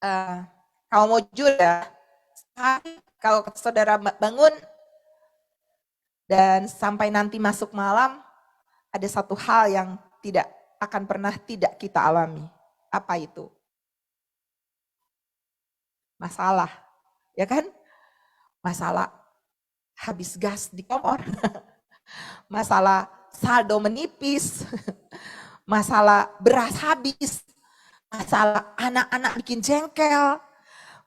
Eh, kalau mau jujur ya, kalau saudara bangun dan sampai nanti masuk malam, ada satu hal yang tidak akan pernah tidak kita alami. Apa itu? Masalah, ya kan? Masalah habis gas di kompor, masalah saldo menipis, masalah beras habis, masalah anak-anak bikin jengkel,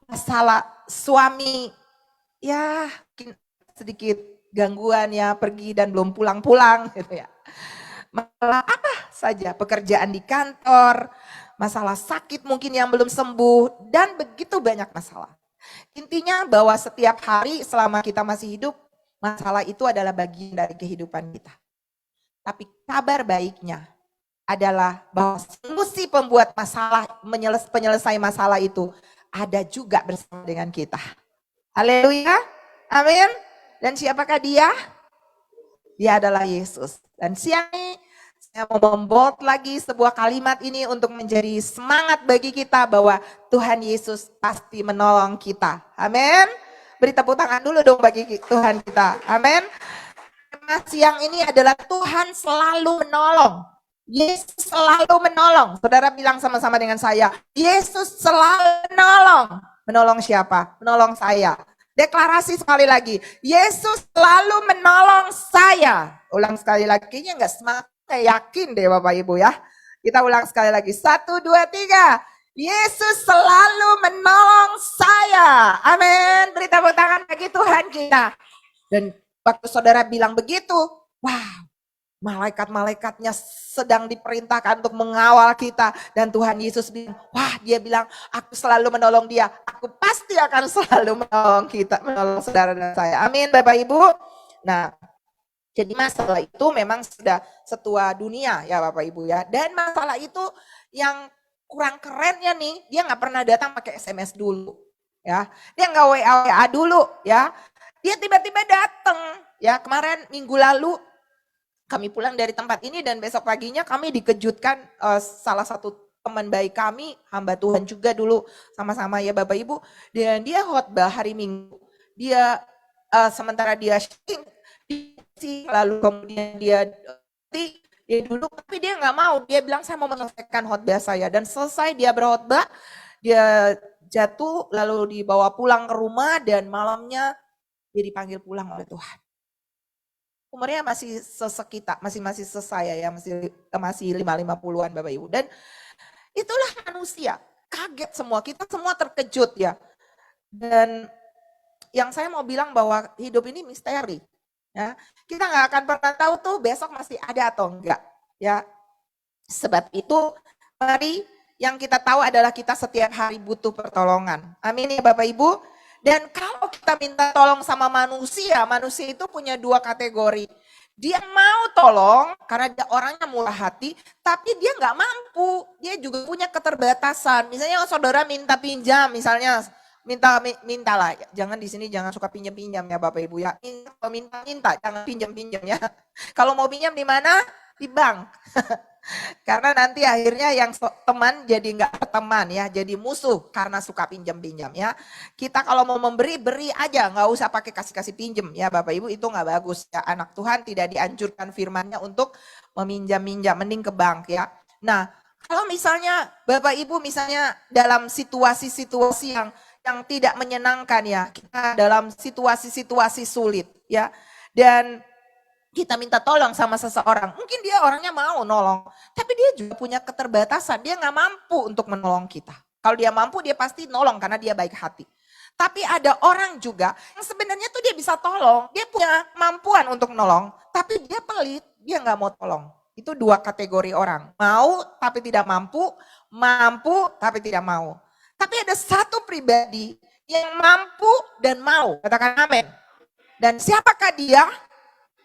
masalah suami ya sedikit gangguan ya pergi dan belum pulang-pulang gitu ya. Masalah apa saja, pekerjaan di kantor, masalah sakit mungkin yang belum sembuh, dan begitu banyak masalah. Intinya bahwa setiap hari selama kita masih hidup, masalah itu adalah bagian dari kehidupan kita. Tapi kabar baiknya adalah bahwa solusi pembuat masalah, penyelesai masalah itu ada juga bersama dengan kita. Haleluya, amin. Dan siapakah dia? Dia adalah Yesus. Dan siang ini saya mau membuat lagi sebuah kalimat ini untuk menjadi semangat bagi kita bahwa Tuhan Yesus pasti menolong kita. Amin. Beri tepuk tangan dulu dong bagi Tuhan kita. Amin. Tema siang ini adalah Tuhan selalu menolong. Yesus selalu menolong. Saudara bilang sama-sama dengan saya, Yesus selalu menolong. Menolong siapa? Menolong saya. Deklarasi sekali lagi, Yesus selalu menolong saya. Ulang sekali lagi, kayaknya nggak semangat, yakin deh Bapak Ibu ya. Kita ulang sekali lagi, 1, 2, 3. Yesus selalu menolong saya. Amin. Beri tepuk tangan bagi Tuhan kita. Dan waktu saudara bilang begitu, wah, malaikat-malaikatnya sedang diperintahkan untuk mengawal kita. Dan Tuhan Yesus bilang, wah, dia bilang, aku selalu menolong dia. Aku pasti akan selalu menolong kita, menolong saudara dan saya. Amin Bapak Ibu. Nah, jadi masalah itu memang sudah setua dunia ya Bapak Ibu ya. Dan masalah itu yang kurang kerennya nih, dia nggak pernah datang pakai SMS dulu. Ya, dia nggak WA dulu ya. Dia tiba-tiba datang ya. Kemarin minggu lalu kami pulang dari tempat ini dan besok paginya kami dikejutkan salah satu teman baik kami, hamba Tuhan juga dulu sama-sama ya Bapak Ibu, dan dia khotbah hari Minggu. Dia sementara dia sharing, lalu kemudian dia dulu, tapi dia nggak mau, dia bilang saya mau menyelesaikan khotbah saya, dan selesai dia berkhotbah, dia jatuh lalu dibawa pulang ke rumah dan malamnya dia dipanggil pulang oleh Tuhan. Umurnya masih sesekita, masih sesaya ya, masih 50-an Bapak Ibu. Dan itulah manusia, kaget semua, kita semua terkejut ya. Dan yang saya mau bilang bahwa hidup ini misteri. Ya, kita nggak akan pernah tahu tuh besok masih ada atau enggak. Ya, sebab itu mari yang kita tahu adalah kita setiap hari butuh pertolongan. Amin ya Bapak Ibu. Dan kalau kita minta tolong sama manusia, manusia itu punya dua kategori. Dia mau tolong karena dia orangnya murah hati, tapi dia nggak mampu. Dia juga punya keterbatasan. Misalnya saudara minta pinjam, misalnya minta lah. Jangan di sini jangan suka pinjam-pinjam ya Bapak Ibu ya. Minta, jangan pinjam-pinjam ya. Kalau mau pinjam di mana? Di bank. Karena nanti akhirnya yang teman jadi nggak berteman ya, jadi musuh karena suka pinjam-pinjam ya. Kita kalau mau memberi, beri aja, nggak usah pakai kasih-kasih pinjam ya Bapak Ibu, itu nggak bagus ya. Anak Tuhan tidak dianjurkan firman-Nya untuk meminjam-minjam, mending ke bank ya. Nah, kalau misalnya Bapak Ibu misalnya dalam situasi-situasi yang tidak menyenangkan ya, kita dalam situasi-situasi sulit ya, dan kita minta tolong sama seseorang, mungkin dia orangnya mau nolong, tapi dia juga punya keterbatasan, dia nggak mampu untuk menolong kita. Kalau dia mampu, dia pasti nolong karena dia baik hati. Tapi ada orang juga yang sebenarnya tuh dia bisa tolong, dia punya kemampuan untuk nolong, tapi dia pelit, dia nggak mau tolong. Itu dua kategori orang, mau tapi tidak mampu, mampu tapi tidak mau. Tapi ada satu pribadi yang mampu dan mau, katakan amin. Dan siapakah dia?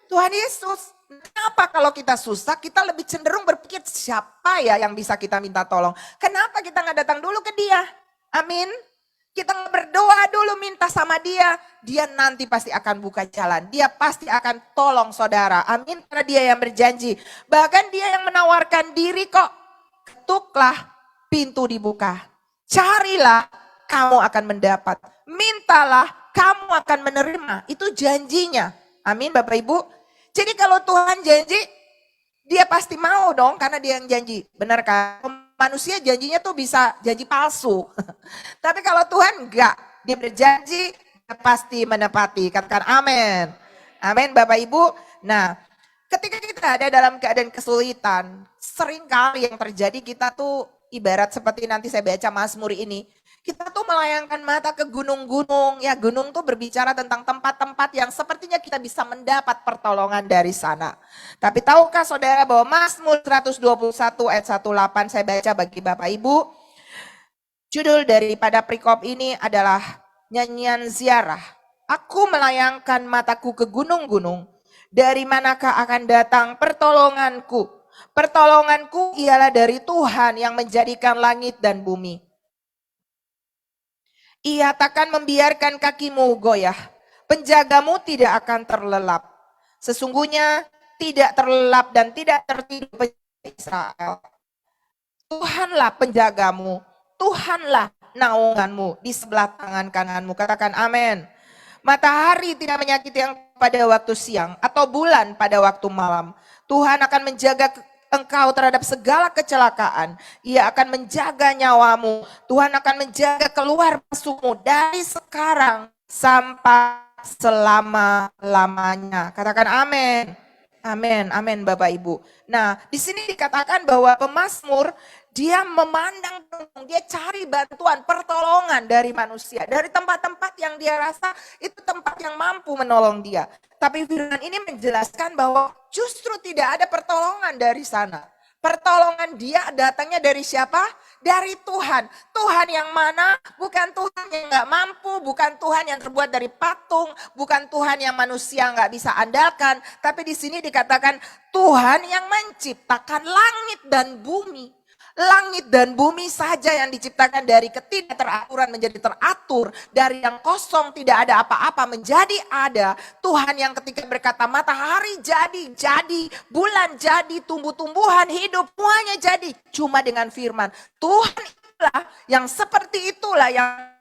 Tuhan Yesus. Kenapa kalau kita susah, kita lebih cenderung berpikir siapa ya yang bisa kita minta tolong. Kenapa kita nggak datang dulu ke dia? Amin. Kita berdoa dulu minta sama dia. Dia nanti pasti akan buka jalan. Dia pasti akan tolong saudara. Amin. Karena dia yang berjanji. Bahkan dia yang menawarkan diri kok. Ketuklah pintu dibuka. Carilah kamu akan mendapat. Mintalah, kamu akan menerima. Itu janjinya. Amin Bapak Ibu. Jadi kalau Tuhan janji, dia pasti mau dong karena dia yang janji. Benar kan? Manusia janjinya tuh bisa janji palsu. Tapi kalau Tuhan enggak, dia berjanji, dia pasti menepati. Katakan amin. Amin Bapak Ibu. Nah, ketika kita ada dalam keadaan kesulitan, seringkali yang terjadi kita tuh ibarat seperti nanti saya baca Mazmur ini, kita tuh melayangkan mata ke gunung-gunung. Ya, gunung tuh berbicara tentang tempat-tempat yang sepertinya kita bisa mendapat pertolongan dari sana. Tapi tahukah saudara bahwa Mazmur 121 ayat 18 saya baca bagi Bapak Ibu. Judul daripada perikop ini adalah nyanyian ziarah. Aku melayangkan mataku ke gunung-gunung. Dari manakah akan datang pertolonganku? Pertolonganku ialah dari Tuhan yang menjadikan langit dan bumi. Ia takkan membiarkan kakimu goyah. Penjagamu tidak akan terlelap. Sesungguhnya tidak terlelap dan tidak tertidur penjaga Israel. Tuhanlah penjagamu. Tuhanlah naunganmu di sebelah tangan kananmu. Katakan amin. Matahari tidak menyakiti yang pada waktu siang atau bulan pada waktu malam. Tuhan akan menjaga engkau terhadap segala kecelakaan. Ia akan menjaga nyawamu. Tuhan akan menjaga keluar masukmu dari sekarang sampai selama-lamanya. Katakan amin. Amin, amin Bapak Ibu. Nah, di sini dikatakan bahwa pemazmur dia memandang, dia cari bantuan, pertolongan dari manusia. Dari tempat-tempat yang dia rasa itu tempat yang mampu menolong dia. Tapi firman ini menjelaskan bahwa justru tidak ada pertolongan dari sana. Pertolongan dia datangnya dari siapa? Dari Tuhan. Tuhan yang mana? Bukan Tuhan yang gak mampu, bukan Tuhan yang terbuat dari patung, bukan Tuhan yang manusia gak bisa andalkan. Tapi di sini dikatakan Tuhan yang menciptakan langit dan bumi. Langit dan bumi saja yang diciptakan dari ketidakteraturan menjadi teratur. Dari yang kosong tidak ada apa-apa menjadi ada. Tuhan yang ketika berkata matahari jadi, bulan jadi, tumbuh-tumbuhan hidup, semuanya jadi. Cuma dengan firman. Tuhan itulah yang seperti itulah yang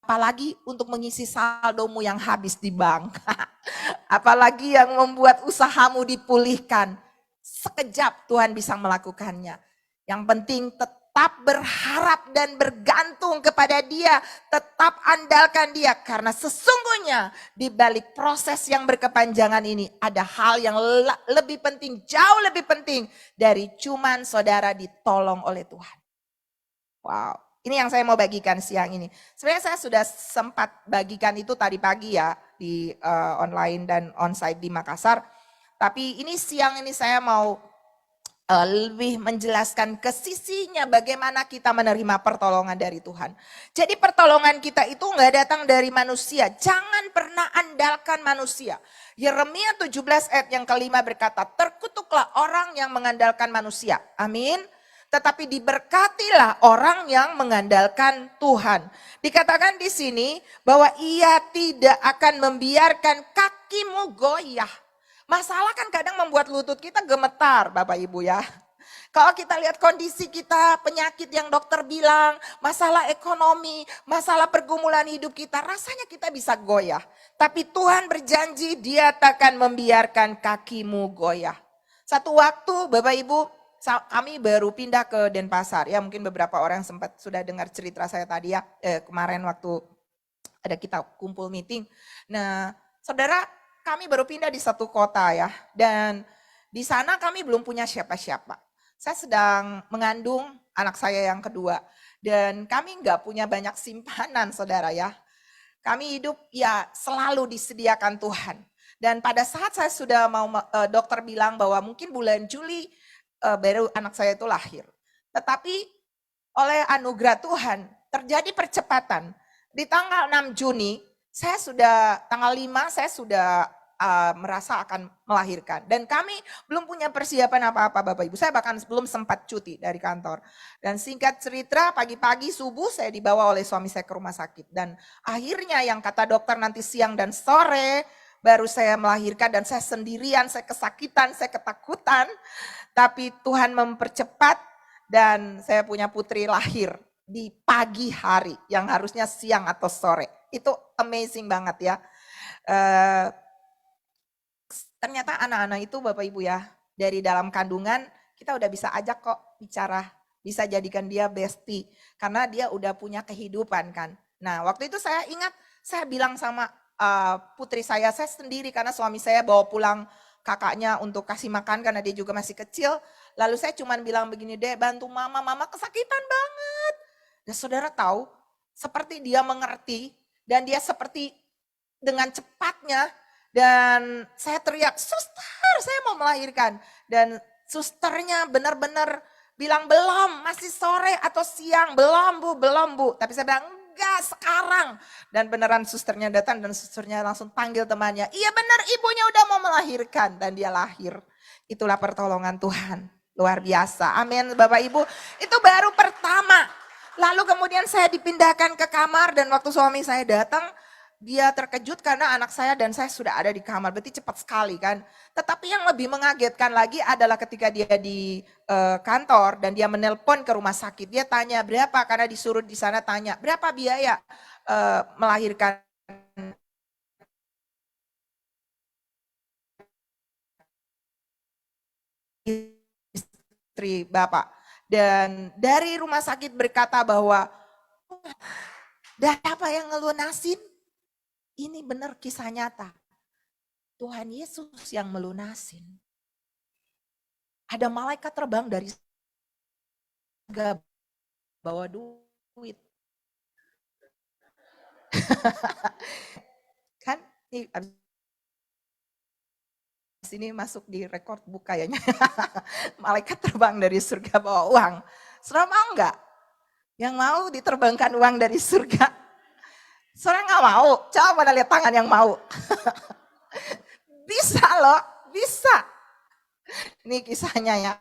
apalagi untuk mengisi saldomu yang habis di bank. Apalagi yang membuat usahamu dipulihkan. Sekejap Tuhan bisa melakukannya. Yang penting tetap berharap dan bergantung kepada Dia. Tetap andalkan Dia. Karena sesungguhnya di balik proses yang berkepanjangan ini ada hal yang lebih penting, jauh lebih penting dari cuman saudara ditolong oleh Tuhan. Wow. Ini yang saya mau bagikan siang ini. Sebenarnya saya sudah sempat bagikan itu tadi pagi ya di online dan onsite di Makassar. Tapi ini siang ini saya mau lebih menjelaskan ke sisinya bagaimana kita menerima pertolongan dari Tuhan. Jadi pertolongan kita itu nggak datang dari manusia. Jangan pernah andalkan manusia. Yeremia 17 ayat yang kelima berkata, terkutuklah orang yang mengandalkan manusia. Amin. Tetapi diberkatilah orang yang mengandalkan Tuhan. Dikatakan di sini bahwa ia tidak akan membiarkan kakimu goyah. Masalah kan kadang membuat lutut kita gemetar Bapak Ibu ya. Kalau kita lihat kondisi kita, penyakit yang dokter bilang, masalah ekonomi, masalah pergumulan hidup kita, rasanya kita bisa goyah. Tapi Tuhan berjanji dia takkan membiarkan kakimu goyah. Satu waktu Bapak Ibu, kami baru pindah ke Denpasar ya, mungkin beberapa orang sempat sudah dengar cerita saya tadi ya, kemarin waktu ada kita kumpul meeting. Nah saudara, kami baru pindah di satu kota ya, dan di sana kami belum punya siapa-siapa. Saya sedang mengandung anak saya yang kedua, dan kami nggak punya banyak simpanan saudara ya. Kami hidup ya selalu disediakan Tuhan. Dan pada saat saya sudah mau, dokter bilang bahwa mungkin bulan Juli baru anak saya itu lahir. Tetapi oleh anugerah Tuhan terjadi percepatan. Di tanggal 6 Juni, saya sudah tanggal 5 saya sudah merasa akan melahirkan. Dan kami belum punya persiapan apa-apa Bapak Ibu. Saya bahkan belum sempat cuti dari kantor. Dan singkat cerita pagi-pagi subuh saya dibawa oleh suami saya ke rumah sakit. Dan akhirnya yang kata dokter nanti siang dan sore baru saya melahirkan dan saya sendirian, saya kesakitan, saya ketakutan. Tapi Tuhan mempercepat dan saya punya putri lahir di pagi hari yang harusnya siang atau sore. Itu amazing banget ya. Ternyata anak-anak itu Bapak Ibu ya, dari dalam kandungan kita udah bisa ajak kok bicara, bisa jadikan dia bestie karena dia udah punya kehidupan kan. Nah waktu itu saya ingat saya bilang sama putri saya sendiri karena suami saya bawa pulang kakaknya untuk kasih makan karena dia juga masih kecil. Lalu saya cuman bilang begini, Dek bantu mama kesakitan banget. Dan saudara tahu seperti dia mengerti dan dia seperti dengan cepatnya. Dan saya teriak, suster saya mau melahirkan. Dan susternya benar-benar bilang belum, masih sore atau siang, belum bu. Tapi saya bilang enggak sekarang. Dan beneran susternya datang dan susternya langsung panggil temannya. Iya benar ibunya udah mau melahirkan dan dia lahir. Itulah pertolongan Tuhan, luar biasa. Amin Bapak Ibu, itu baru pertama. Lalu kemudian saya dipindahkan ke kamar dan waktu suami saya datang, dia terkejut karena anak saya dan saya sudah ada di kamar, berarti cepat sekali kan. Tetapi yang lebih mengagetkan lagi adalah ketika dia di kantor dan dia menelpon ke rumah sakit. Dia tanya berapa, karena disuruh di sana tanya berapa biaya melahirkan istri Bapak. Dan dari rumah sakit berkata bahwa, dah apa yang ngelunasin? Ini benar kisah nyata. Tuhan Yesus yang melunasin. Ada malaikat terbang dari surga bawa duit. Kan ini masuk di rekor book kayaknya. Malaikat terbang dari surga bawa uang. Saudara mau enggak? Yang mau diterbangkan uang dari surga? Saudara enggak mau? Coba lihat tangan yang mau. Bisa loh, bisa. Ini kisahnya ya.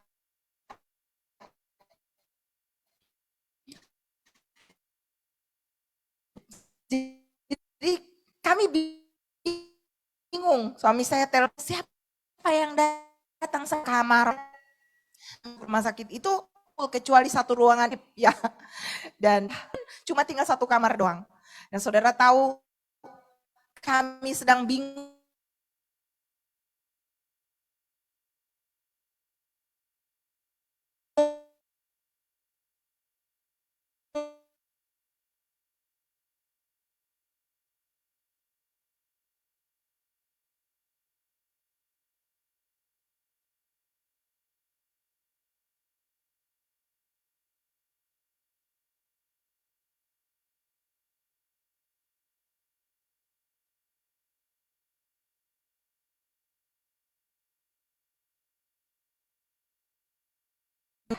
Jadi kami bingung, suami saya telepon siapa yang datang ke kamar rumah sakit itu kecuali satu ruangan ya, dan cuma tinggal satu kamar doang. Dan saudara tahu kami sedang bingung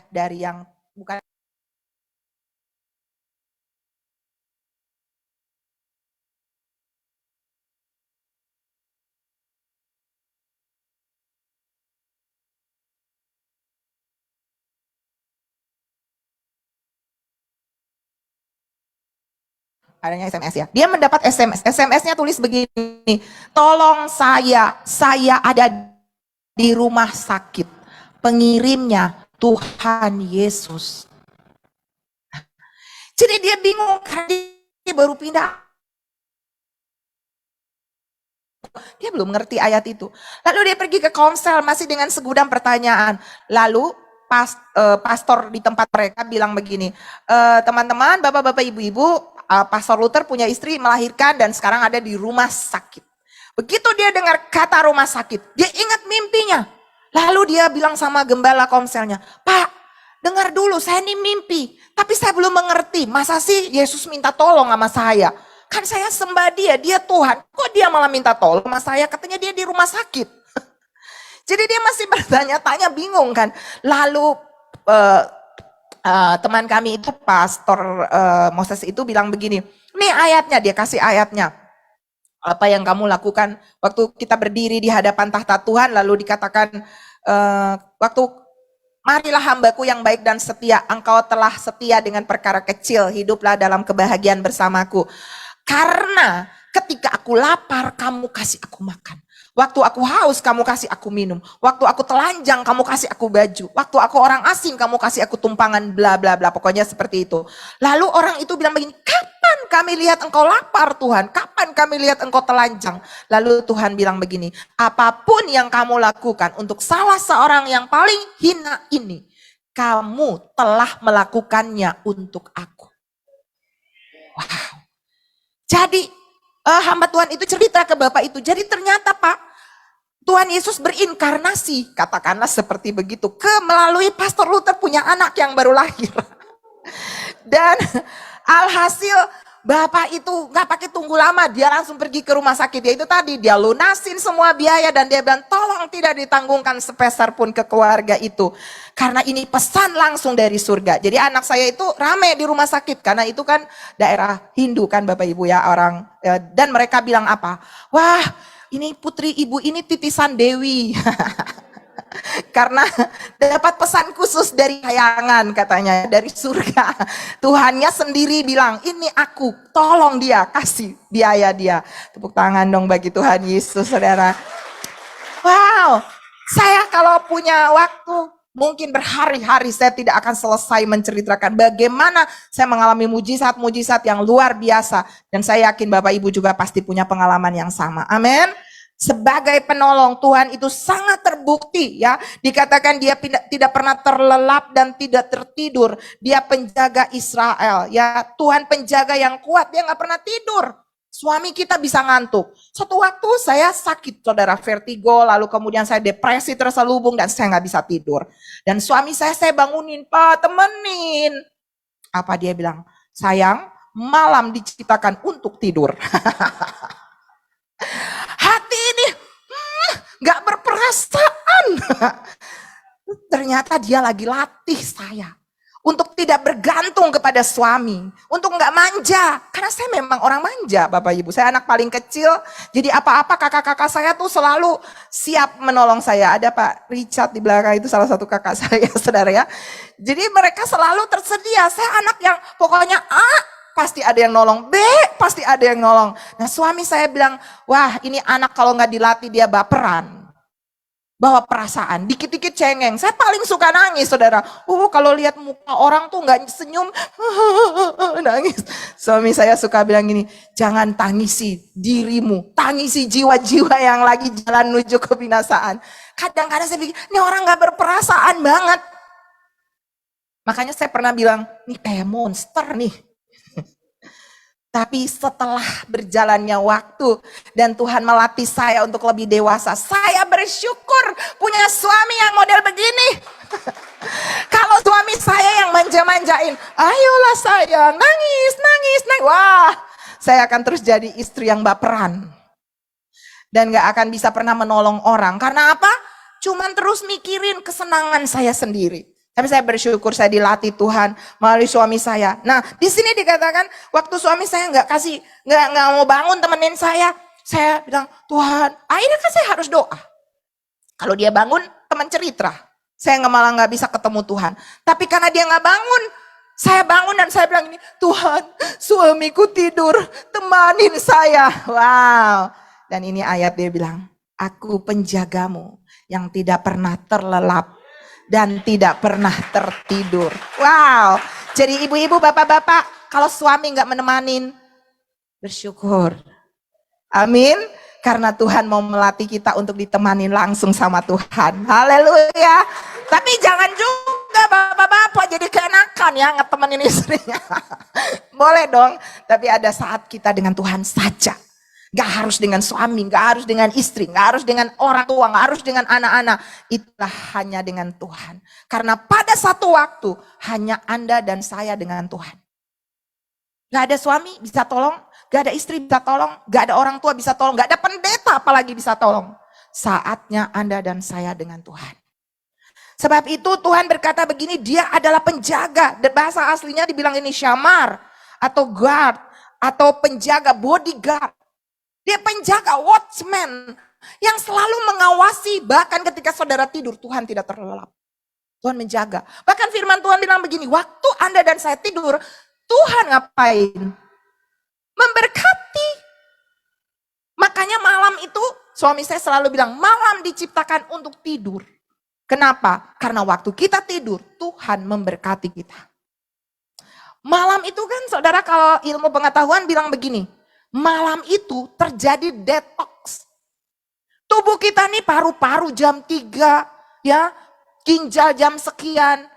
dari yang bukan. Adanya SMS ya. Dia mendapat SMS. SMS-nya tulis begini, tolong saya ada di rumah sakit. Pengirimnya Tuhan Yesus. Jadi dia bingung karena dia baru pindah. Dia belum ngerti ayat itu. Lalu dia pergi ke konsel masih dengan segudang pertanyaan. Lalu pastor di tempat mereka bilang begini, teman-teman, bapak-bapak, ibu-ibu, Pastor Luther punya istri melahirkan dan sekarang ada di rumah sakit. Begitu dia dengar kata rumah sakit, dia ingat mimpinya. Lalu dia bilang sama gembala komselnya, Pak, dengar dulu, saya ini mimpi, tapi saya belum mengerti. Masa sih Yesus minta tolong sama saya? Kan saya sembah dia Tuhan. Kok dia malah minta tolong sama saya? Katanya dia di rumah sakit. Jadi dia masih bertanya-tanya, bingung kan. Lalu teman kami itu Pastor Moses itu bilang begini, nih ayatnya, dia kasih ayatnya. Apa yang kamu lakukan waktu kita berdiri di hadapan tahta Tuhan, lalu dikatakan waktu marilah hambaku yang baik dan setia, engkau telah setia dengan perkara kecil, hiduplah dalam kebahagiaan bersamaku. Karena ketika aku lapar, kamu kasih aku makan. Waktu aku haus, kamu kasih aku minum. Waktu aku telanjang, kamu kasih aku baju. Waktu aku orang asing, kamu kasih aku tumpangan, bla bla bla. Pokoknya seperti itu. Lalu orang itu bilang begini, kapan kami lihat engkau lapar Tuhan? Kapan kami lihat engkau telanjang? Lalu Tuhan bilang begini, apapun yang kamu lakukan untuk salah seorang yang paling hina ini, kamu telah melakukannya untuk aku. Wow. Jadi hamba Tuhan itu cerita ke Bapak itu. Jadi ternyata Pak, Tuhan Yesus berinkarnasi, katakanlah seperti begitu, melalui Pastor Luther punya anak yang baru lahir. Dan alhasil Bapak itu gak pakai tunggu lama, dia langsung pergi ke rumah sakit. Ya itu tadi, dia lunasin semua biaya dan dia bilang tolong tidak ditanggungkan sepeser pun ke keluarga itu. Karena ini pesan langsung dari surga. Jadi anak saya itu rame di rumah sakit, karena itu kan daerah Hindu kan Bapak Ibu ya orang. Dan mereka bilang apa? Wah ini putri ibu ini titisan Dewi. Karena dapat pesan khusus dari kayangan katanya, dari surga. Tuhannya sendiri bilang, ini aku, tolong dia, kasih biaya dia. Tepuk tangan dong bagi Tuhan Yesus, saudara. Wow, saya kalau punya waktu, mungkin berhari-hari saya tidak akan selesai menceritakan bagaimana saya mengalami mujizat-mujizat yang luar biasa. Dan saya yakin Bapak Ibu juga pasti punya pengalaman yang sama. Amin. Sebagai penolong Tuhan itu sangat terbukti ya. Dikatakan dia tidak pernah terlelap dan tidak tertidur. Dia penjaga Israel ya. Tuhan penjaga yang kuat, dia gak pernah tidur. Suami kita bisa ngantuk. Satu waktu saya sakit saudara, vertigo, lalu kemudian saya depresi terselubung dan saya gak bisa tidur. Dan suami saya bangunin, Pak temenin. Apa dia bilang? Sayang, malam diciptakan untuk tidur. Hati ini gak berperasaan. Ternyata dia lagi latih saya untuk tidak bergantung kepada suami, untuk gak manja. Karena saya memang orang manja Bapak Ibu. Saya anak paling kecil, jadi apa-apa kakak-kakak saya tuh selalu siap menolong saya. Ada Pak Richard di belakang itu salah satu kakak saya saudara ya. Jadi mereka selalu tersedia. Saya anak yang pokoknya pasti ada yang nolong, B pasti ada yang nolong. Nah suami saya bilang, wah ini anak kalau nggak dilatih dia baperan, bawa perasaan, dikit-dikit cengeng. Saya paling suka nangis saudara. Kalau lihat muka orang tuh nggak senyum, nangis. Suami saya suka bilang gini, jangan tangisi dirimu, tangisi jiwa-jiwa yang lagi jalan menuju kebinasaan. Kadang-kadang saya pikir, ini orang nggak berperasaan banget. Makanya saya pernah bilang, nih kayak monster nih. Tapi setelah berjalannya waktu dan Tuhan melatih saya untuk lebih dewasa, saya bersyukur punya suami yang model begini. Kalau suami saya yang manja-manjain, ayolah sayang, nangis, nangis, nangis. Wah, saya akan terus jadi istri yang baperan. Dan gak akan bisa pernah menolong orang. Karena apa? Cuman terus mikirin kesenangan saya sendiri. Tapi saya bersyukur saya dilatih Tuhan melalui suami saya. Nah, di sini dikatakan waktu suami saya nggak mau bangun temenin saya bilang Tuhan, akhirnya kan saya harus doa. Kalau dia bangun, teman cerita, saya malah nggak bisa ketemu Tuhan. Tapi karena dia nggak bangun, saya bangun dan saya bilang ini, Tuhan, suamiku tidur, temanin saya. Wow. Dan ini ayat dia bilang, aku penjagamu yang tidak pernah terlelap dan tidak pernah tertidur. Wow. Jadi ibu-ibu, bapak-bapak, kalau suami nggak menemanin, bersyukur. Amin. Karena Tuhan mau melatih kita untuk ditemani langsung sama Tuhan. Haleluya. Tapi jangan juga bapak-bapak jadi keenakan ya ngetemenin istrinya. Boleh dong. Tapi ada saat kita dengan Tuhan saja. Gak harus dengan suami, gak harus dengan istri, gak harus dengan orang tua, gak harus dengan anak-anak. Itulah hanya dengan Tuhan. Karena pada satu waktu hanya Anda dan saya dengan Tuhan. Gak ada suami bisa tolong, gak ada istri bisa tolong, gak ada orang tua bisa tolong, gak ada pendeta apalagi bisa tolong. Saatnya Anda dan saya dengan Tuhan. Sebab itu Tuhan berkata begini, dia adalah penjaga. Bahasa aslinya dibilang ini syamar atau guard atau penjaga, bodyguard. Dia penjaga, watchman, yang selalu mengawasi, bahkan ketika saudara tidur, Tuhan tidak terlelap. Tuhan menjaga. Bahkan firman Tuhan bilang begini, waktu Anda dan saya tidur, Tuhan ngapain? Memberkati. Makanya malam itu, suami saya selalu bilang, malam diciptakan untuk tidur. Kenapa? Karena waktu kita tidur, Tuhan memberkati kita. Malam itu kan saudara, kalau ilmu pengetahuan bilang begini, malam itu terjadi detox. Tubuh kita nih paru-paru jam 3, ya, ginjal jam sekian,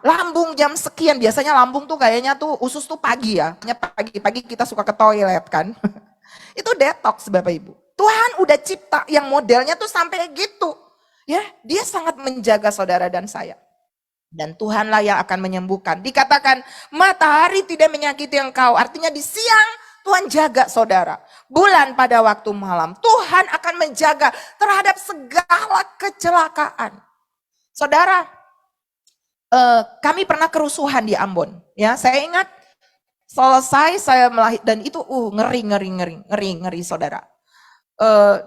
lambung jam sekian. Biasanya lambung tuh kayaknya tuh usus tuh pagi ya. Pagi-pagi kita suka ke toilet kan. Itu detox Bapak Ibu. Tuhan udah cipta yang modelnya tuh sampai gitu. Ya, dia sangat menjaga saudara dan saya. Dan Tuhanlah yang akan menyembuhkan. Dikatakan matahari tidak menyakiti engkau. Artinya di siang Tuhan jaga saudara. Bulan pada waktu malam. Tuhan akan menjaga terhadap segala kecelakaan. Saudara, kami pernah kerusuhan di Ambon. Ya, saya ingat selesai saya melahirkan dan itu ngeri saudara.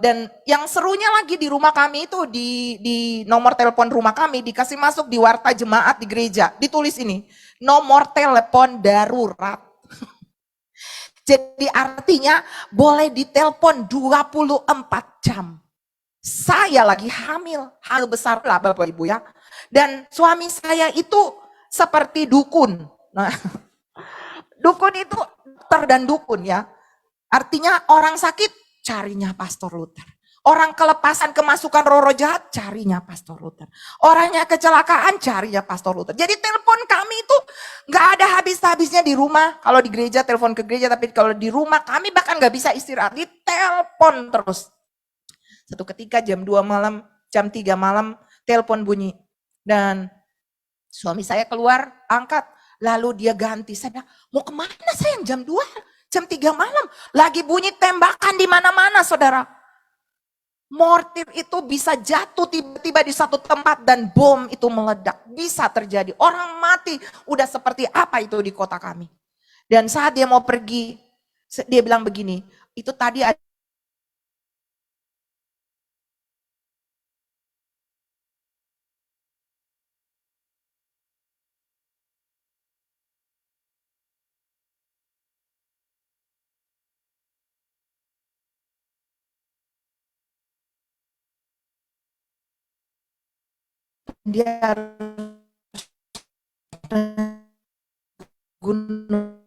Dan yang serunya lagi di rumah kami itu di nomor telepon rumah kami dikasih masuk di warta jemaat di gereja. Ditulis ini, nomor telepon darurat. Jadi artinya boleh ditelepon 24 jam. Saya lagi hamil besar lah Bapak Ibu ya. Dan suami saya itu seperti dukun. Nah, dukun itu dokter dan dukun ya. Artinya orang sakit carinya Pastor Luther. Orang kelepasan kemasukan roh jahat, carinya Pastor Luther. Orangnya kecelakaan, carinya Pastor Luther. Jadi telepon kami itu nggak ada habis-habisnya di rumah. Kalau di gereja, telepon ke gereja. Tapi kalau di rumah kami bahkan nggak bisa istirahat. Ditelepon terus. Satu ketika jam 2 malam, jam 3 malam, telepon bunyi. Dan suami saya keluar, angkat. Lalu dia ganti. Saya bilang, mau kemana sayang jam 2? Jam 3 malam, lagi bunyi tembakan di mana-mana saudara. Mortir itu bisa jatuh tiba-tiba di satu tempat dan bom itu meledak. Bisa terjadi, orang mati. Udah seperti apa itu di kota kami. Dan saat dia mau pergi, dia bilang begini, itu tadi ada dia gunung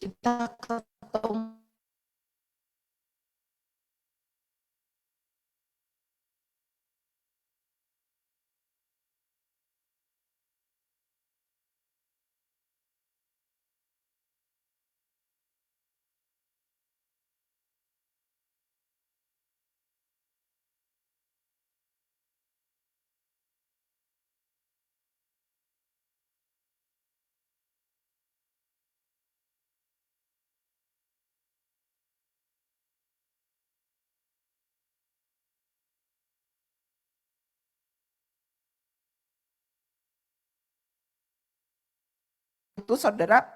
kita ketemu itu saudara,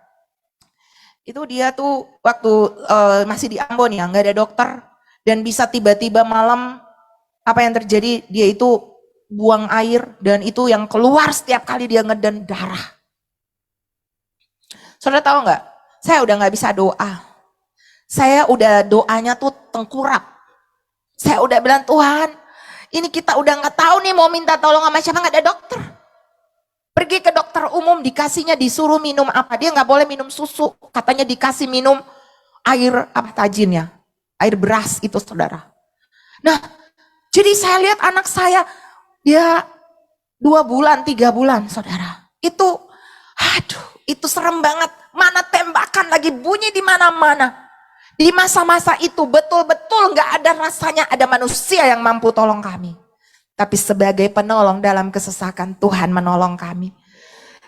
itu dia tuh waktu masih di Ambon ya, nggak ada dokter dan bisa tiba-tiba malam apa yang terjadi, dia itu buang air dan itu yang keluar setiap kali dia ngeden darah. Saudara tahu nggak? Saya udah nggak bisa doa. Saya udah doanya tuh tengkurap. Saya udah bilang Tuhan, ini kita udah nggak tahu nih mau minta tolong sama siapa, nggak ada dokter. Pergi ke dokter umum dikasihnya disuruh minum apa, dia nggak boleh minum susu, katanya dikasih minum air apa tajinnya, air beras itu saudara. Nah, jadi saya lihat anak saya dia 2 bulan 3 bulan saudara, itu aduh itu serem banget, mana tembakan lagi bunyi di mana-mana. Di masa-masa itu betul-betul nggak ada rasanya ada manusia yang mampu tolong kami. Tapi sebagai penolong dalam kesesakan, Tuhan menolong kami.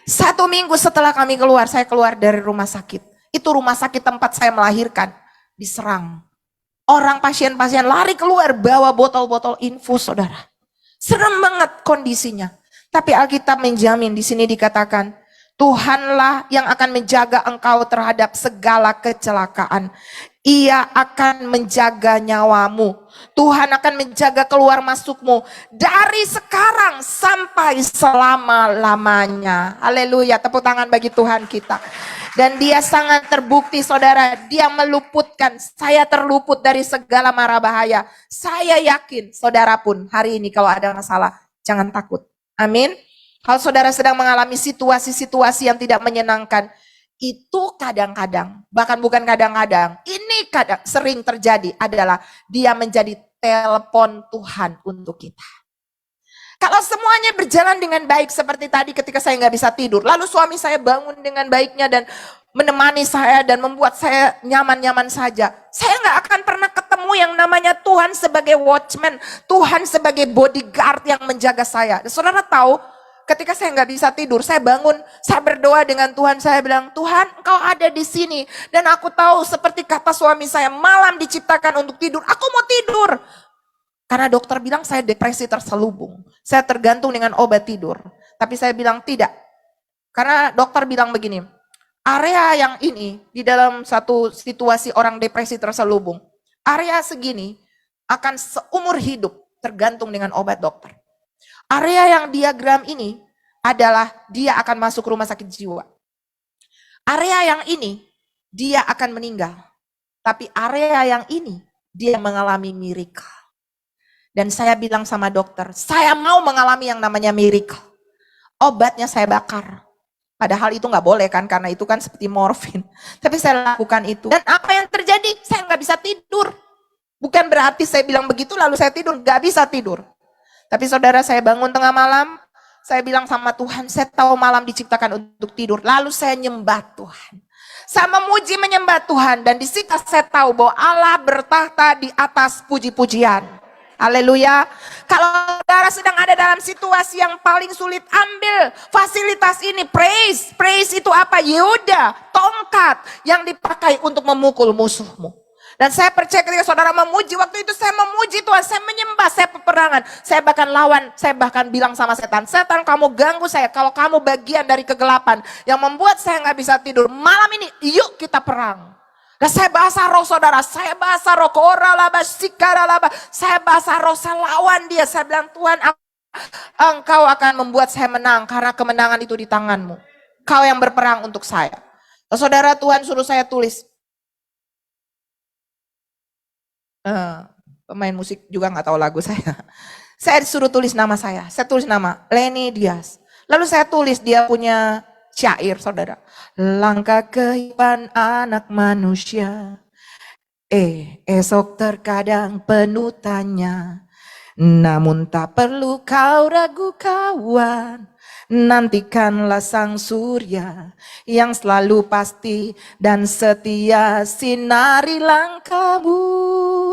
1 minggu setelah kami keluar, saya keluar dari rumah sakit. Itu rumah sakit tempat saya melahirkan, diserang. Orang pasien-pasien lari keluar, bawa botol-botol infus, saudara. Serem banget kondisinya. Tapi Alkitab menjamin, di sini dikatakan, Tuhanlah yang akan menjaga engkau terhadap segala kecelakaan. Ia akan menjaga nyawamu. Tuhan akan menjaga keluar masukmu dari sekarang sampai selama-lamanya. Haleluya, tepuk tangan bagi Tuhan kita. Dan dia sangat terbukti saudara, dia meluputkan, saya terluput dari segala mara bahaya. Saya yakin saudara pun hari ini kalau ada masalah, jangan takut. Amin. Kalau saudara sedang mengalami situasi-situasi yang tidak menyenangkan, itu kadang-kadang, bahkan bukan kadang-kadang, ini kadang sering terjadi adalah dia menjadi telepon Tuhan untuk kita. Kalau semuanya berjalan dengan baik seperti tadi ketika saya nggak bisa tidur, lalu suami saya bangun dengan baiknya dan menemani saya dan membuat saya nyaman-nyaman saja, saya nggak akan pernah ketemu yang namanya Tuhan sebagai watchman, Tuhan sebagai bodyguard yang menjaga saya. Dan saudara tahu, ketika saya nggak bisa tidur, saya bangun, saya berdoa dengan Tuhan, saya bilang, Tuhan engkau ada di sini. Dan aku tahu seperti kata suami saya, malam diciptakan untuk tidur, aku mau tidur. Karena dokter bilang saya depresi terselubung, saya tergantung dengan obat tidur. Tapi saya bilang tidak, karena dokter bilang begini, area yang ini di dalam satu situasi orang depresi terselubung, area segini akan seumur hidup tergantung dengan obat dokter. Area yang diagram ini adalah dia akan masuk rumah sakit jiwa. Area yang ini dia akan meninggal. Tapi area yang ini dia mengalami miracle. Dan saya bilang sama dokter, saya mau mengalami yang namanya miracle. Obatnya saya bakar. Padahal itu nggak boleh kan, karena itu kan seperti morfin. Tapi saya lakukan itu. Dan apa yang terjadi? Saya nggak bisa tidur. Bukan berarti saya bilang begitu lalu saya tidur, nggak bisa tidur. Tapi saudara, saya bangun tengah malam, saya bilang sama Tuhan, saya tahu malam diciptakan untuk tidur. Lalu saya nyembah Tuhan. Saya memuji menyembah Tuhan. Dan di situ saya tahu bahwa Allah bertahta di atas puji-pujian. Haleluya. Kalau saudara sedang ada dalam situasi yang paling sulit, ambil fasilitas ini. Praise. Praise itu apa? Yehuda, tongkat yang dipakai untuk memukul musuhmu. Dan saya percaya ketika saudara memuji, waktu itu saya memuji Tuhan, saya menyembah, saya peperangan. Saya bahkan lawan, saya bahkan bilang sama setan, setan kamu ganggu saya, kalau kamu bagian dari kegelapan yang membuat saya nggak bisa tidur. Malam ini yuk kita perang. Dan saya bahasa roh saudara, saya bahasa roh, koralaba, sikaralaba, saya bahasa roh, saya lawan dia. Saya bilang Tuhan, engkau akan membuat saya menang karena kemenangan itu di tanganmu. Kau yang berperang untuk saya. Saudara, Tuhan suruh saya tulis. Pemain musik juga nggak tahu lagu saya. Saya disuruh tulis nama saya tulis nama Leni Dias. Lalu saya tulis dia punya syair saudara. Langkah kehidupan anak manusia, esok terkadang penuh tanya, namun tak perlu kau ragu kawan. Nantikanlah sang surya yang selalu pasti dan setia sinari langkahmu.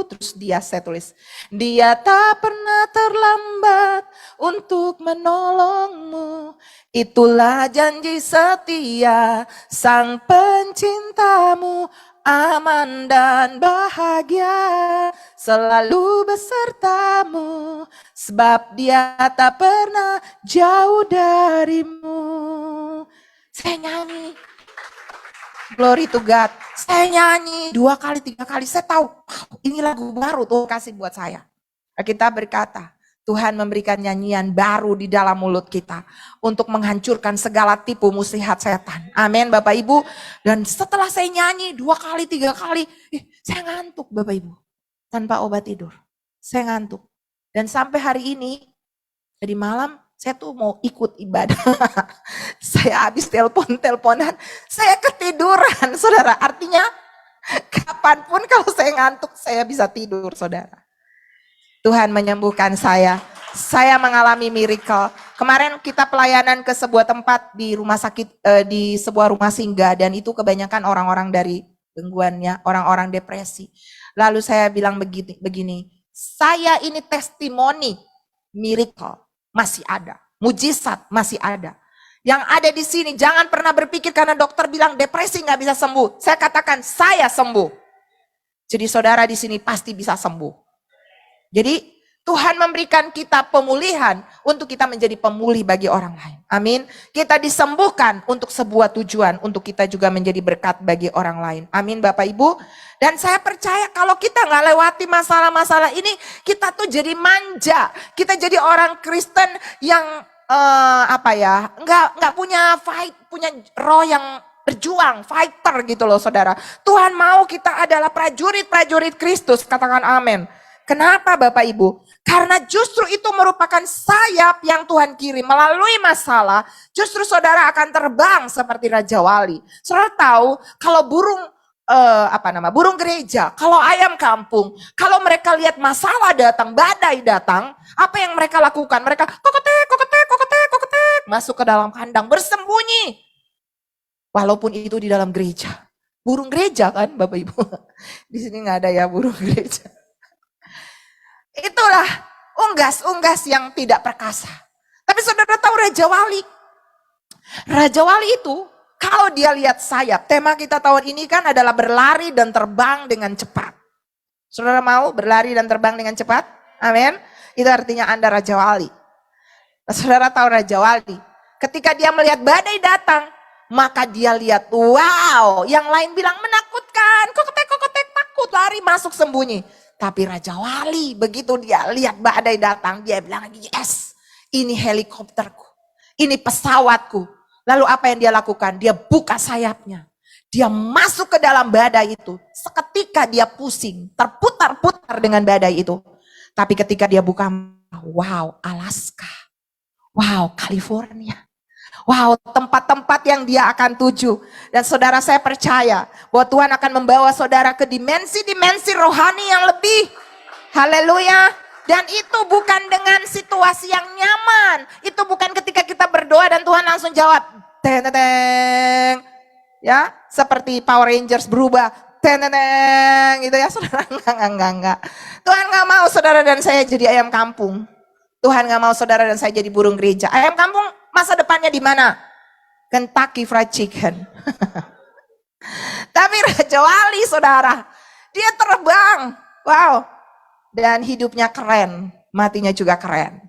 Terus saya tulis, dia tak pernah terlambat untuk menolongmu. Itulah janji setia sang pencintamu. Aman dan bahagia selalu besertamu, sebab dia tak pernah jauh darimu. Saya nyanyi, glory to God. Saya nyanyi 2 kali 3 kali, saya tahu ini lagu baru Tuhan kasih buat saya. Kita berkata, Tuhan memberikan nyanyian baru di dalam mulut kita untuk menghancurkan segala tipu muslihat setan. Amin Bapak Ibu. Dan setelah saya nyanyi 2 kali 3 kali, saya ngantuk Bapak Ibu. Tanpa obat tidur. Saya ngantuk. Dan sampai hari ini, jadi malam saya tuh mau ikut ibadah. Saya habis teleponan, saya ketiduran saudara. Artinya kapanpun kalau saya ngantuk, saya bisa tidur saudara. Tuhan menyembuhkan saya. Saya mengalami miracle. Kemarin kita pelayanan ke sebuah tempat di rumah sakit, di sebuah rumah singgah. Dan itu kebanyakan orang-orang dari gangguannya, orang-orang depresi. Lalu saya bilang begini, saya ini testimoni miracle masih ada. Mujizat masih ada. Yang ada di sini jangan pernah berpikir karena dokter bilang depresi nggak bisa sembuh. Saya katakan saya sembuh. Jadi saudara di sini pasti bisa sembuh. Jadi Tuhan memberikan kita pemulihan untuk kita menjadi pemulih bagi orang lain. Amin. Kita disembuhkan untuk sebuah tujuan, untuk kita juga menjadi berkat bagi orang lain. Amin Bapak Ibu. Dan saya percaya kalau kita nggak lewati masalah-masalah ini, kita tuh jadi manja. Kita jadi orang Kristen yang nggak punya fight, punya roh yang berjuang, fighter gitu loh saudara. Tuhan mau kita adalah prajurit-prajurit Kristus, katakan amin. Kenapa Bapak Ibu? Karena justru itu merupakan sayap yang Tuhan kirim melalui masalah. Justru saudara akan terbang seperti Raja Wali. Saudara tahu kalau burung gereja, kalau ayam kampung, kalau mereka lihat masalah datang, badai datang, apa yang mereka lakukan? Mereka kokotek, kokotek, kokotek, kokotek, masuk ke dalam kandang, bersembunyi. Walaupun itu di dalam gereja. Burung gereja kan Bapak Ibu. Di sini nggak ada ya burung gereja. Itulah unggas-unggas yang tidak perkasa. Tapi saudara tahu Raja Wali. Raja Wali itu kalau dia lihat sayap, tema kita tahun ini kan adalah berlari dan terbang dengan cepat. Saudara mau berlari dan terbang dengan cepat? Amin. Itu artinya Anda Raja Wali. Saudara tahu Raja Wali. Ketika dia melihat badai datang, maka dia lihat, wow, yang lain bilang menakutkan, kokotek, takut, lari masuk sembunyi. Tapi Raja Wali begitu dia lihat badai datang, dia bilang, yes, ini helikopterku, ini pesawatku. Lalu apa yang dia lakukan? Dia buka sayapnya. Dia masuk ke dalam badai itu. Seketika dia pusing, terputar-putar dengan badai itu. Tapi ketika dia buka, wow, Alaska. Wow, California. Wow, tempat-tempat yang dia akan tuju. Dan saudara, saya percaya bahwa Tuhan akan membawa saudara ke dimensi-dimensi rohani yang lebih. Haleluya. Dan itu bukan dengan situasi yang nyaman. Itu bukan ketika kita berdoa dan Tuhan langsung jawab. Teng, teng, teng. Ya, seperti Power Rangers berubah. Teng, teng, teng. Gitu ya, saudara. Enggak. Tuhan gak mau saudara dan saya jadi ayam kampung. Tuhan gak mau saudara dan saya jadi burung gereja. Ayam kampung masa depannya di mana? Kentucky Fried Chicken. Tapi Raja Wali saudara, dia terbang. Wow. Dan hidupnya keren, matinya juga keren.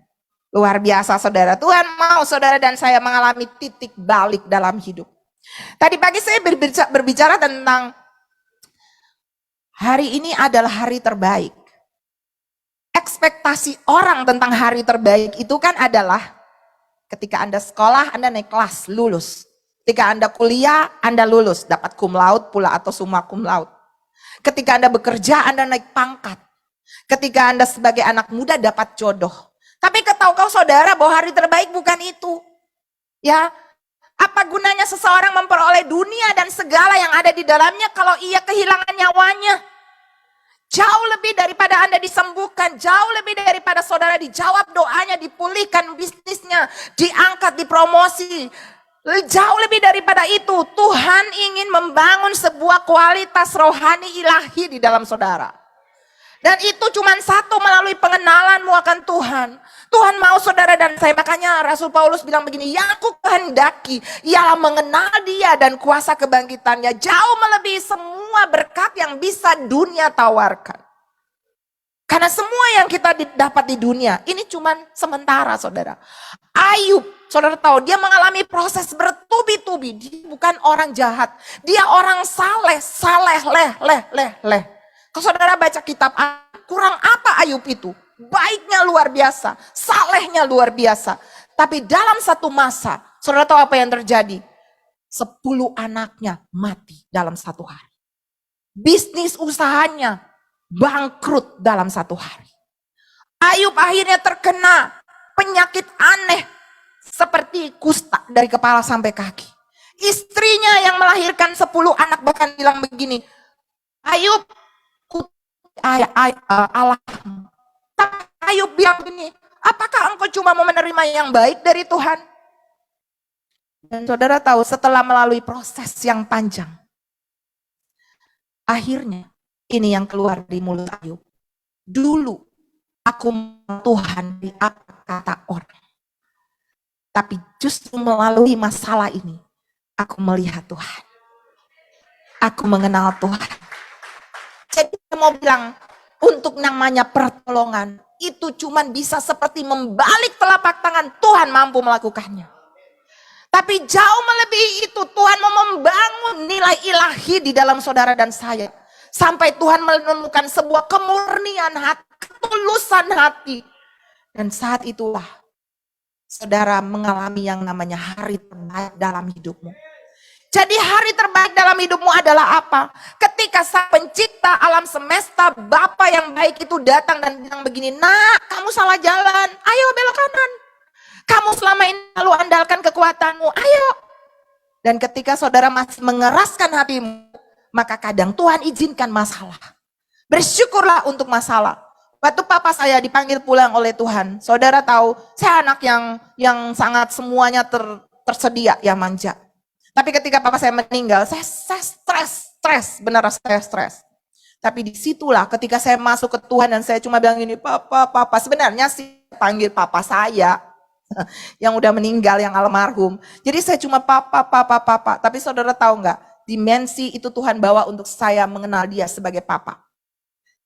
Luar biasa saudara. Tuhan mau saudara dan saya mengalami titik balik dalam hidup. Tadi pagi saya berbicara tentang hari ini adalah hari terbaik. Ekspektasi orang tentang hari terbaik itu kan adalah ketika Anda sekolah, Anda naik kelas, lulus. Ketika Anda kuliah, Anda lulus, dapat cum laude pula atau summa cum laude. Ketika Anda bekerja, Anda naik pangkat. Ketika Anda sebagai anak muda dapat jodoh. Tapi tahukah saudara bahwa hari terbaik bukan itu? Ya, apa gunanya seseorang memperoleh dunia dan segala yang ada di dalamnya kalau ia kehilangan nyawanya? Jauh lebih daripada Anda disembuhkan, jauh lebih daripada saudara dijawab doanya, dipulihkan bisnisnya, diangkat, dipromosi. Jauh lebih daripada itu, Tuhan ingin membangun sebuah kualitas rohani ilahi di dalam saudara. Dan itu cuma satu, melalui pengenalanmu akan Tuhan. Tuhan mau saudara dan saya, makanya Rasul Paulus bilang begini, yang aku kehendaki ialah mengenal dia dan kuasa kebangkitannya jauh melebihi semua berkat yang bisa dunia tawarkan. Karena semua yang kita dapat di dunia ini cuma sementara saudara. Ayub, saudara tahu dia mengalami proses bertubi-tubi. Dia bukan orang jahat, dia orang saleh. Kalau saudara baca kitab, kurang apa Ayub itu? Baiknya luar biasa, salehnya luar biasa. Tapi dalam satu masa, saudara tahu apa yang terjadi? 10 anaknya mati dalam satu hari. Bisnis usahanya bangkrut dalam satu hari. Ayub akhirnya terkena penyakit aneh seperti kusta dari kepala sampai kaki. Istrinya yang melahirkan 10 anak bahkan bilang begini, Ayub, Allah. Ayub bilang begini, apakah engkau cuma mau menerima yang baik dari Tuhan? Dan saudara tahu setelah melalui proses yang panjang, akhirnya ini yang keluar di mulut Ayub. Dulu aku Tuhan di apa kata orang. Tapi justru melalui masalah ini, aku melihat Tuhan. Aku mengenal Tuhan. Jadi saya mau bilang, untuk namanya pertolongan. Itu cuman bisa seperti membalik telapak tangan, Tuhan mampu melakukannya. Tapi jauh melebihi itu, Tuhan mau membangun nilai ilahi di dalam saudara dan saya. Sampai Tuhan menemukan sebuah kemurnian hati, ketulusan hati. Dan saat itulah saudara mengalami yang namanya hari terbaik dalam hidupmu. Jadi hari terbaik dalam hidupmu adalah apa? Ketika Sang Pencipta alam semesta, Bapa yang baik itu datang dan bilang begini, "Nak, kamu salah jalan, ayo belok kanan. Kamu selama ini selalu andalkan kekuatanmu, ayo." Dan ketika saudara masih mengeraskan hatimu, maka kadang Tuhan izinkan masalah. Bersyukurlah untuk masalah. Waktu papa saya dipanggil pulang oleh Tuhan, saudara tahu, saya anak yang sangat semuanya tersedia, ya manja. Tapi ketika papa saya meninggal, saya stres, benar saya stres. Tapi disitulah ketika saya masuk ke Tuhan dan saya cuma bilang gini, papa, sebenarnya sih panggil papa saya yang udah meninggal, yang almarhum. Jadi saya cuma papa. Tapi saudara tahu nggak, dimensi itu Tuhan bawa untuk saya mengenal dia sebagai papa.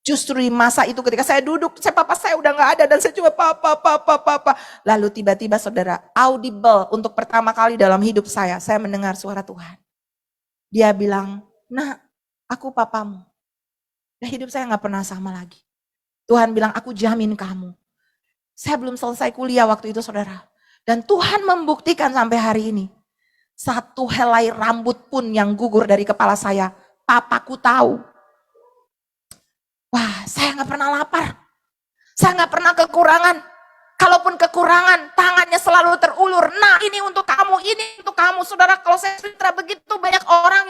Justru di masa itu ketika saya duduk, papa saya udah nggak ada dan saya cuma papa. Lalu tiba-tiba saudara, audible untuk pertama kali dalam hidup saya mendengar suara Tuhan. Dia bilang, "Nah, aku papamu." Dan hidup saya nggak pernah sama lagi. Tuhan bilang, "Aku jamin kamu." Saya belum selesai kuliah waktu itu saudara. Dan Tuhan membuktikan sampai hari ini. Satu helai rambut pun yang gugur dari kepala saya, papaku tahu. Wah, saya nggak pernah lapar. Saya nggak pernah kekurangan. Kalaupun kekurangan, tangannya selalu terulur. Nah, ini untuk kamu, ini untuk kamu. Saudara, kalau saya cerita begitu, banyak orang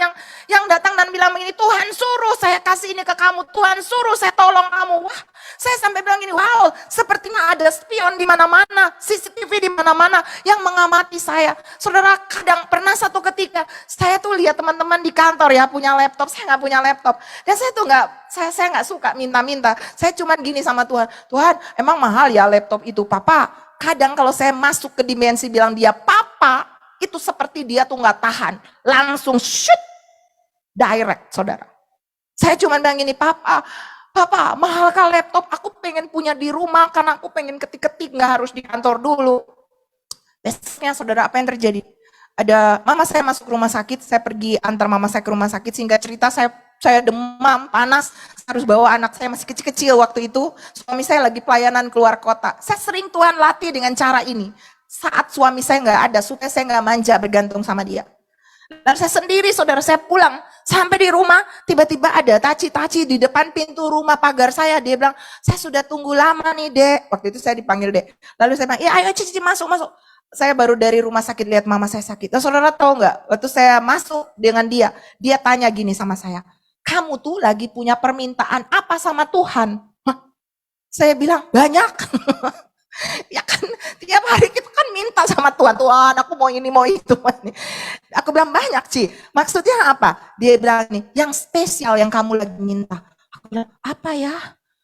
yang datang dan bilang begini, "Tuhan suruh saya kasih ini ke kamu. Tuhan suruh saya tolong kamu." Wah, saya sampai bilang gini, wow, sepertinya ada spion di mana-mana, CCTV di mana-mana yang mengamati saya. Saudara, kadang pernah satu ketika, saya tuh lihat teman-teman di kantor ya, punya laptop. Saya nggak punya laptop. Dan saya tuh saya nggak suka minta-minta. Saya cuma gini sama Tuhan, "Tuhan, emang mahal ya laptop itu, Papa?" Kadang kalau saya masuk ke dimensi bilang dia papa, itu seperti dia tuh nggak tahan. Langsung shoot, direct saudara. Saya cuma bilang gini, "Papa, mahal kah laptop? Aku pengen punya di rumah karena aku pengen ketik-ketik, nggak harus di kantor dulu." Besoknya saudara, apa yang terjadi? Ada mama saya masuk rumah sakit, saya pergi antar mama saya ke rumah sakit. Singkat cerita, saya demam, panas, harus bawa anak saya masih kecil-kecil waktu itu. Suami saya lagi pelayanan keluar kota. Saya sering Tuhan latih dengan cara ini. Saat suami saya nggak ada, supaya saya nggak manja bergantung sama dia. Dan saya sendiri, saudara, saya pulang. Sampai di rumah, tiba-tiba ada taci-taci di depan pintu rumah pagar saya. Dia bilang, "Saya sudah tunggu lama nih, Dek." Waktu itu saya dipanggil Dek. Lalu saya bilang, "Ya ayo Cici masuk. Saya baru dari rumah sakit lihat mama saya sakit." Dan saudara tahu nggak, waktu saya masuk dengan dia tanya gini sama saya, "Kamu tuh lagi punya permintaan apa sama Tuhan?" Hah? Saya bilang, "Banyak." Ya kan, tiap hari kita kan minta sama Tuhan, "Tuhan, aku mau ini, mau itu." Aku bilang, "Banyak, Ci." Maksudnya apa? Dia bilang nih, "Yang spesial yang kamu lagi minta." Aku bilang, "Apa ya?"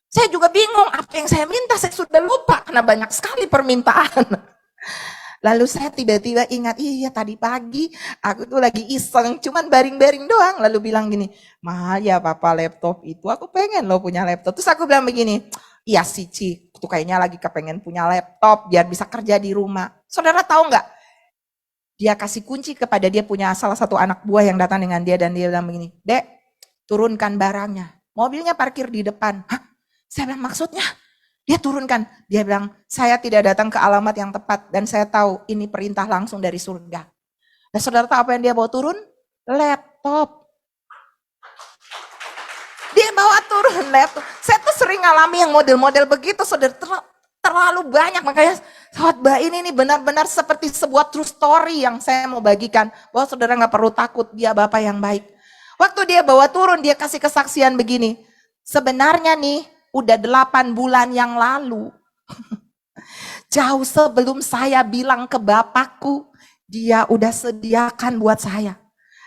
Saya juga bingung, apa yang saya minta, saya sudah lupa karena banyak sekali permintaan. Lalu saya tiba-tiba ingat, iya tadi pagi aku tuh lagi iseng, cuman baring-baring doang. Lalu bilang gini, "Mahal ya Papa laptop itu, aku pengen loh punya laptop." Terus aku bilang begini, "Iya sih Ci, tuh kayaknya lagi kepengen punya laptop biar bisa kerja di rumah." Saudara tahu nggak? Dia kasih kunci kepada dia punya salah satu anak buah yang datang dengan dia dan dia bilang begini, "Dek, turunkan barangnya. Mobilnya parkir di depan." Hah? Saya bilang, "Maksudnya?" Dia turunkan, dia bilang, "Saya tidak datang ke alamat yang tepat dan saya tahu ini perintah langsung dari surga." Dan saudara tahu apa yang dia bawa turun? Laptop. Dia bawa turun laptop. Saya tuh sering ngalami yang model-model begitu, saudara, terlalu banyak. Makanya khotbah ini benar-benar seperti sebuah true story yang saya mau bagikan. Bahwa saudara gak perlu takut, dia Bapa yang baik. Waktu dia bawa turun, dia kasih kesaksian begini, "Sebenarnya nih, udah 8 bulan yang lalu, jauh sebelum saya bilang ke Bapakku, dia udah sediakan buat saya.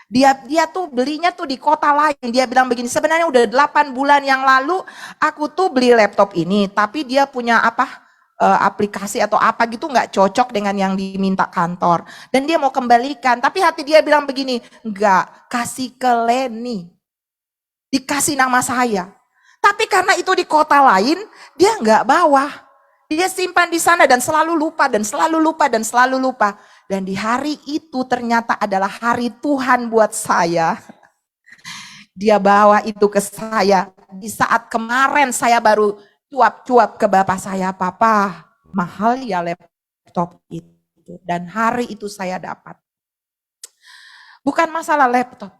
Dia tuh belinya tuh di kota lain." Dia bilang begini, "Sebenarnya udah 8 bulan yang lalu aku tuh beli laptop ini, tapi dia punya aplikasi atau apa gitu nggak cocok dengan yang diminta kantor. Dan dia mau kembalikan, tapi hati dia bilang begini, enggak, kasih ke Leni. Dikasih nama saya. Tapi karena itu di kota lain, dia nggak bawa. Dia simpan di sana dan selalu lupa dan selalu lupa dan selalu lupa. Dan di hari itu ternyata adalah hari Tuhan buat saya. Dia bawa itu ke saya. Di saat kemarin saya baru cuap-cuap ke bapak saya, "Papa, mahal ya laptop itu." Dan hari itu saya dapat. Bukan masalah laptop,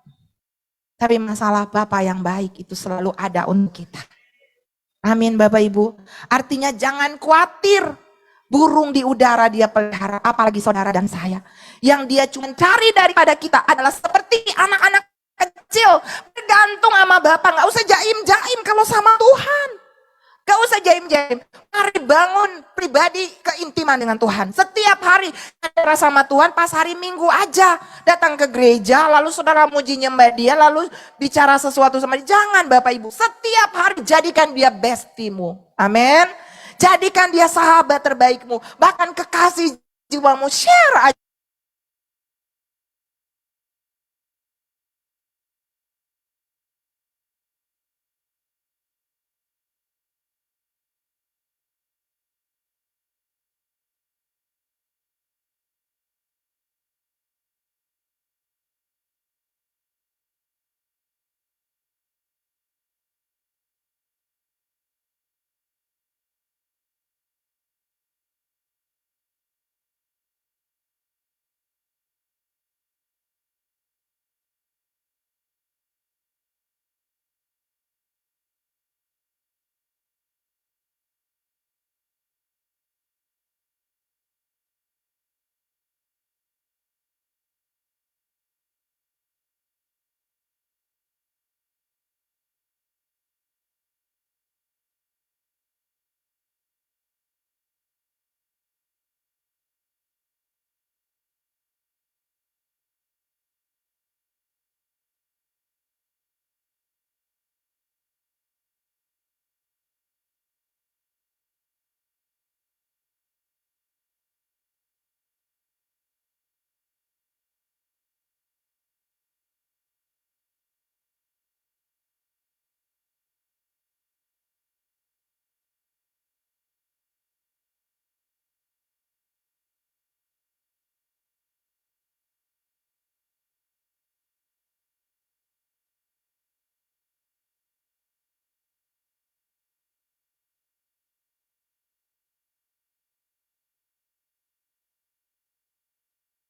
tapi masalah Bapak yang baik itu selalu ada untuk kita. Amin Bapak Ibu. Artinya jangan khawatir. Burung di udara dia pelihara, apalagi saudara dan saya. Yang dia cuma cari daripada kita adalah seperti anak-anak kecil. Bergantung sama Bapak, gak usah jaim-jaim kalau sama Tuhan. Gak usah jaim-jaim. Mari bangun pribadi keintiman dengan Tuhan. Setiap hari saudara sama Tuhan, pas hari Minggu aja. Datang ke gereja, lalu saudara muji nyembah dia, lalu bicara sesuatu sama dia. Jangan Bapak Ibu, setiap hari jadikan dia bestimu. Amin. Jadikan dia sahabat terbaikmu. Bahkan kekasih jiwamu, share aja.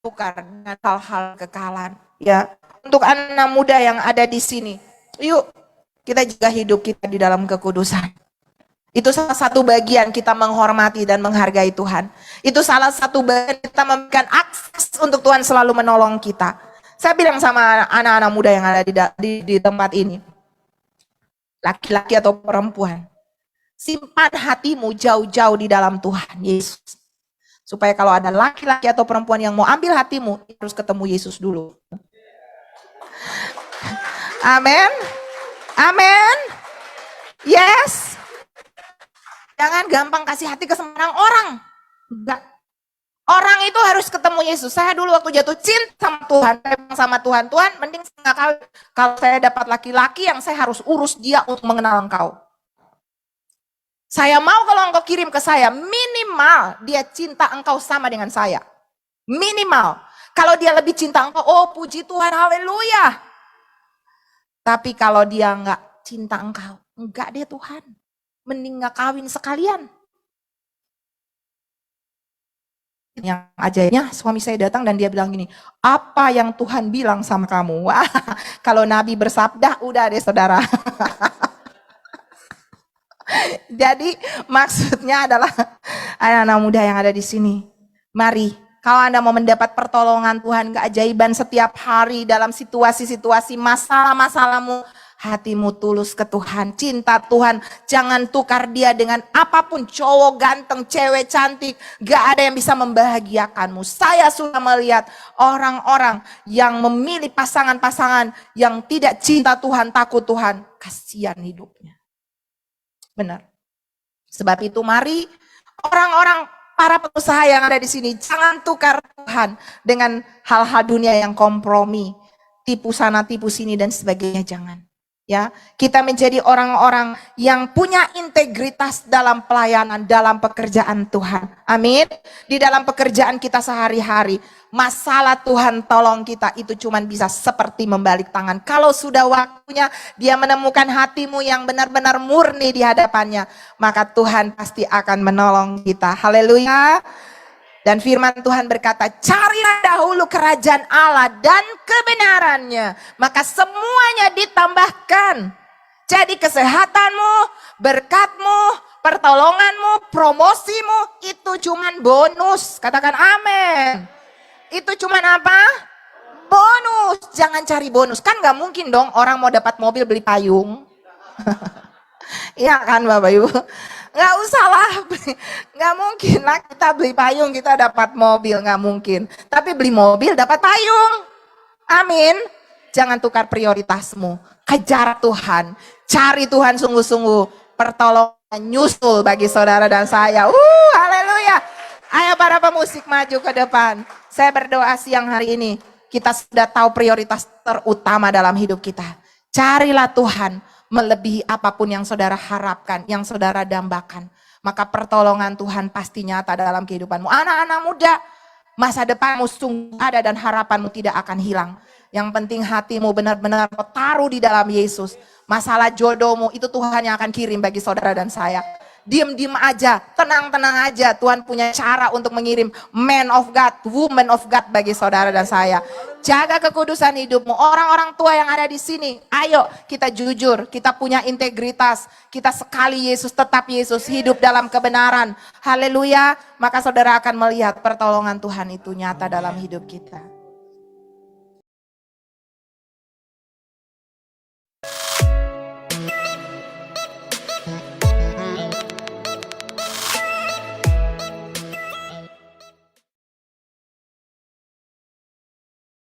Tukar dengan hal-hal kekalahan. Ya, untuk anak muda yang ada di sini, yuk kita juga hidup kita di dalam kekudusan. Itu salah satu bagian kita menghormati dan menghargai Tuhan. Itu salah satu bagian kita memberikan akses untuk Tuhan selalu menolong kita. Saya bilang sama anak-anak muda yang ada di tempat ini, laki-laki atau perempuan, simpan hatimu jauh-jauh di dalam Tuhan Yesus. Supaya kalau ada laki-laki atau perempuan yang mau ambil hatimu, harus ketemu Yesus dulu. Amin. Amin. Yes. Jangan gampang kasih hati ke sembarang orang. Enggak. Orang itu harus ketemu Yesus. Saya dulu waktu jatuh cinta sama Tuhan, sama Tuhan, Tuhan mending saya kawin. Kalau saya dapat laki-laki yang saya harus urus dia untuk mengenal Engkau. Saya mau kalau Engkau kirim ke saya, minimal dia cinta Engkau sama dengan saya. Minimal. Kalau dia lebih cinta Engkau, oh puji Tuhan, haleluya. Tapi kalau dia enggak cinta Engkau, enggak deh Tuhan. Mending enggak kawin sekalian. Yang ajaibnya suami saya datang dan dia bilang gini, apa yang Tuhan bilang sama kamu? Wah, kalau Nabi bersabda, udah deh saudara. Jadi maksudnya adalah anak-anak muda yang ada di sini. Mari, kalau Anda mau mendapat pertolongan Tuhan, keajaiban setiap hari dalam situasi-situasi masalah-masalahmu, hatimu tulus ke Tuhan, cinta Tuhan, jangan tukar dia dengan apapun, cowok ganteng, cewek cantik, gak ada yang bisa membahagiakanmu. Saya sudah melihat orang-orang yang memilih pasangan-pasangan yang tidak cinta Tuhan, takut Tuhan, kasihan hidupnya. Benar. Sebab itu mari orang-orang para pengusaha yang ada di sini jangan tukar Tuhan dengan hal-hal dunia yang kompromi, tipu sana tipu sini dan sebagainya, jangan. Ya, kita menjadi orang-orang yang punya integritas dalam pelayanan, dalam pekerjaan Tuhan. Amin. Di dalam pekerjaan kita sehari-hari, masalah Tuhan tolong kita itu cuman bisa seperti membalik tangan. Kalau sudah waktunya dia menemukan hatimu yang benar-benar murni di hadapannya, maka Tuhan pasti akan menolong kita. Haleluya. Dan firman Tuhan berkata, carilah dahulu kerajaan Allah dan kebenarannya, maka semuanya ditambahkan. Jadi kesehatanmu, berkatmu, pertolonganmu, promosimu, itu cuman bonus. Katakan amin. Itu cuman apa? Bonus. Jangan cari bonus. Kan gak mungkin dong orang mau dapat mobil beli payung. Iya kan Bapak Ibu? Nggak usah lah, nggak mungkin lah kita beli payung kita dapat mobil, nggak mungkin. Tapi beli mobil dapat payung, amin. Jangan tukar prioritasmu, kejar Tuhan, cari Tuhan sungguh-sungguh, pertolongan nyusul bagi saudara dan saya. Haleluya. Ayo para pemusik maju ke depan. Saya berdoa siang hari ini, kita sudah tahu prioritas terutama dalam hidup kita. Carilah Tuhan, melebihi apapun yang saudara harapkan, yang saudara dambakan. Maka pertolongan Tuhan pasti nyata dalam kehidupanmu. Anak-anak muda, masa depanmu sungguh ada dan harapanmu tidak akan hilang. Yang penting hatimu benar-benar taruh di dalam Yesus. Masalah jodohmu itu Tuhan yang akan kirim bagi saudara dan saya. Diam-diam aja, tenang-tenang aja. Tuhan punya cara untuk mengirim man of God, woman of God bagi saudara dan saya. Jaga kekudusan hidupmu. Orang-orang tua yang ada di sini, ayo kita jujur, kita punya integritas. Kita sekali Yesus, tetap Yesus, hidup dalam kebenaran. Haleluya. Maka saudara akan melihat pertolongan Tuhan itu nyata dalam hidup kita.